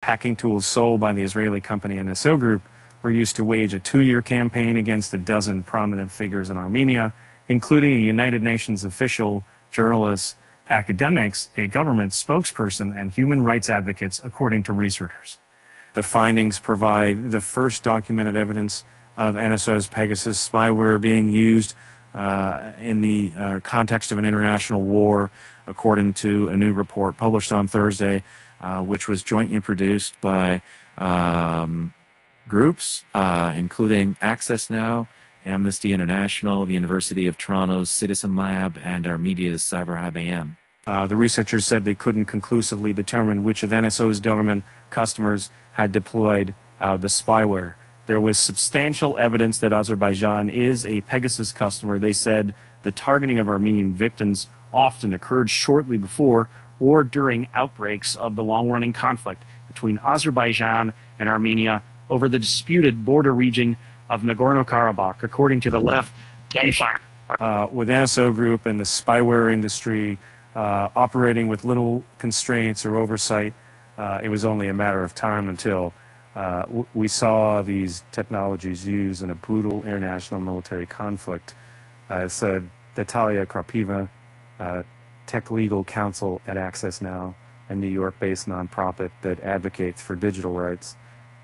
Hacking tools sold by the Israeli company NSO Group were used to wage a 2-year campaign against a dozen prominent figures in Armenia, including a United Nations official, journalists, academics, a government spokesperson, and human rights advocates, according to researchers. The findings provide the first documented evidence of NSO's Pegasus spyware being used in the context of an international war, according to a new report published on Thursday, which was jointly produced by groups, including Access Now, Amnesty International, the University of Toronto's Citizen Lab, and Armenia's Cyber IBM. The researchers said they couldn't conclusively determine which of NSO's government customers had deployed the spyware. There was substantial evidence that Azerbaijan is a Pegasus customer. They said the targeting of Armenian victims often occurred shortly before or during outbreaks of the long-running conflict between Azerbaijan and Armenia over the disputed border region of Nagorno-Karabakh, according to the left. With NSO Group and the spyware industry operating with little constraints or oversight, it was only a matter of time until we saw these technologies used in a brutal international military conflict, said Natalia Krapiva, tech legal counsel at Access Now, a New York-based nonprofit that advocates for digital rights.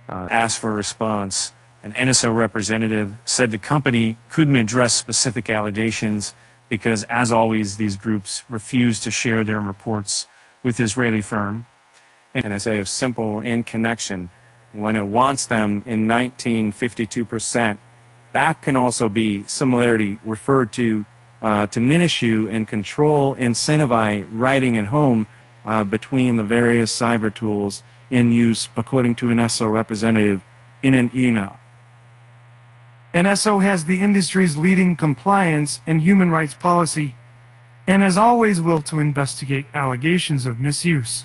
Asked for a response, an NSO representative said the company couldn't address specific allegations because, as always, these groups refuse to share their reports with the Israeli firm. NSA is simple in connection. When it wants them in 1952%, that can also be similarity referred to diminish you and control, incentivize writing at home between the various cyber tools in use, according to an NSO representative in an email. NSO has the industry's leading compliance and human rights policy, and as always will to investigate allegations of misuse.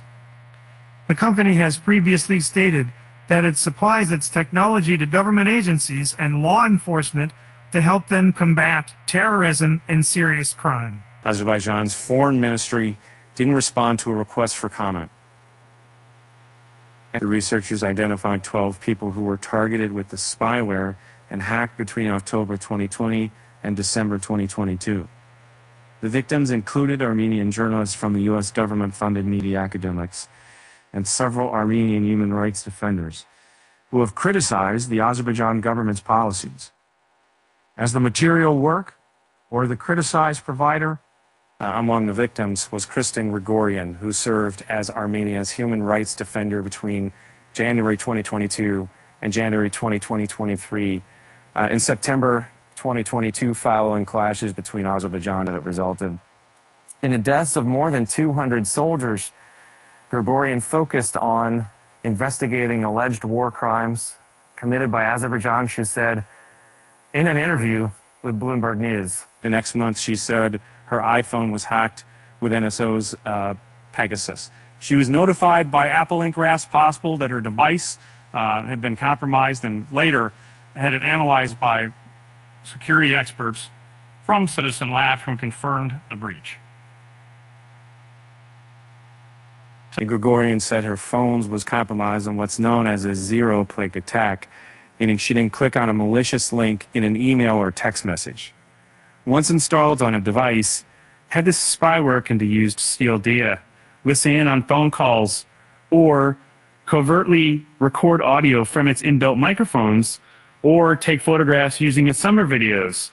The company has previously stated that it supplies its technology to government agencies and law enforcement to help them combat terrorism and serious crime. Azerbaijan's foreign ministry didn't respond to a request for comment. The researchers identified 12 people who were targeted with the spyware and hacked between October 2020 and December 2022. The victims included Armenian journalists from the U.S. government-funded media academics and several Armenian human rights defenders who have criticized the Azerbaijan government's policies. As the material work or the criticized provider, among the victims was Kristin Grigorian, who served as Armenia's human rights defender between January 2022 and January 2023. In September 2022, following clashes between Azerbaijan that resulted in the deaths of more than 200 soldiers, Grigorian focused on investigating alleged war crimes committed by Azerbaijan, she said in an interview with Bloomberg News. The next month, she said her iPhone was hacked with NSO's Pegasus. She was notified by Apple Inc. as possible that her device had been compromised, and later had it analyzed by security experts from Citizen Lab who confirmed the breach. Grigorian said her phone was compromised on what's known as a zero-click attack, meaning she didn't click on a malicious link in an email or text message. Once installed on a device, Pegasus spyware can be used to steal data, listen in on phone calls, or covertly record audio from its inbuilt microphones, or take photographs using its summer videos.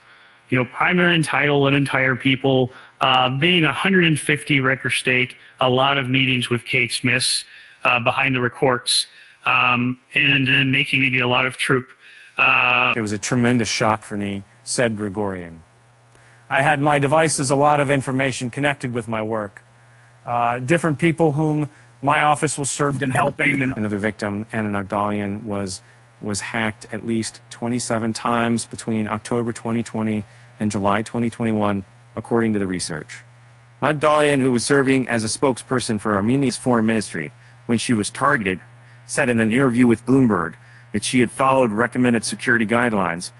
Primary and title and entire people, being 150 record state, a lot of meetings with Kate Smiths behind the records, and making maybe a lot of troop. It was a tremendous shock for me, said Grigorian. I had my devices, a lot of information connected with my work. Different people whom my office was served in helping. Another victim, Anna Nagdalian, was hacked at least 27 times between October 2020 and July 2021, according to the research. Nagdalian, who was serving as a spokesperson for Armenia's foreign ministry when she was targeted, said in an interview with Bloomberg that she had followed recommended security guidelines,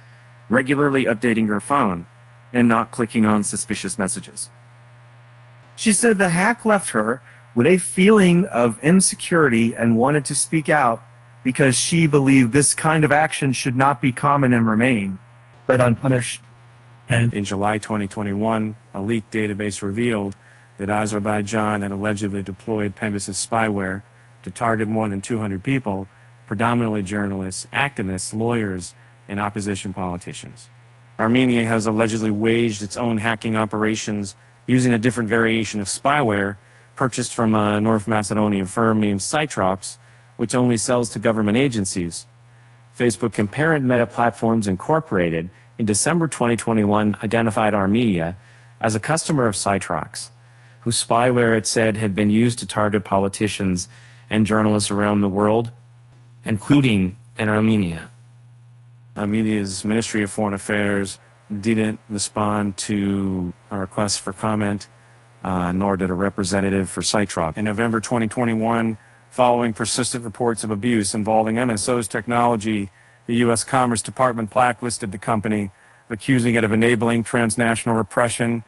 regularly updating her phone and not clicking on suspicious messages. She said the hack left her with a feeling of insecurity and wanted to speak out because she believed this kind of action should not be common and remain, but unpunished. And in July 2021, a leaked database revealed that Azerbaijan had allegedly deployed Pegasus spyware to target more than 200 people, predominantly journalists, activists, lawyers, and opposition politicians. Armenia has allegedly waged its own hacking operations using a different variation of spyware purchased from a North Macedonian firm named Cytrox, which only sells to government agencies. Facebook and parent Meta Platforms Incorporated in December 2021 identified Armenia as a customer of Cytrox, whose spyware it said had been used to target politicians and journalists around the world, including in Armenia. Armenia's Ministry of Foreign Affairs didn't respond to a request for comment, nor did a representative for Cytrox. In November 2021, following persistent reports of abuse involving NSO's technology, the U.S. Commerce Department blacklisted the company, accusing it of enabling transnational repression,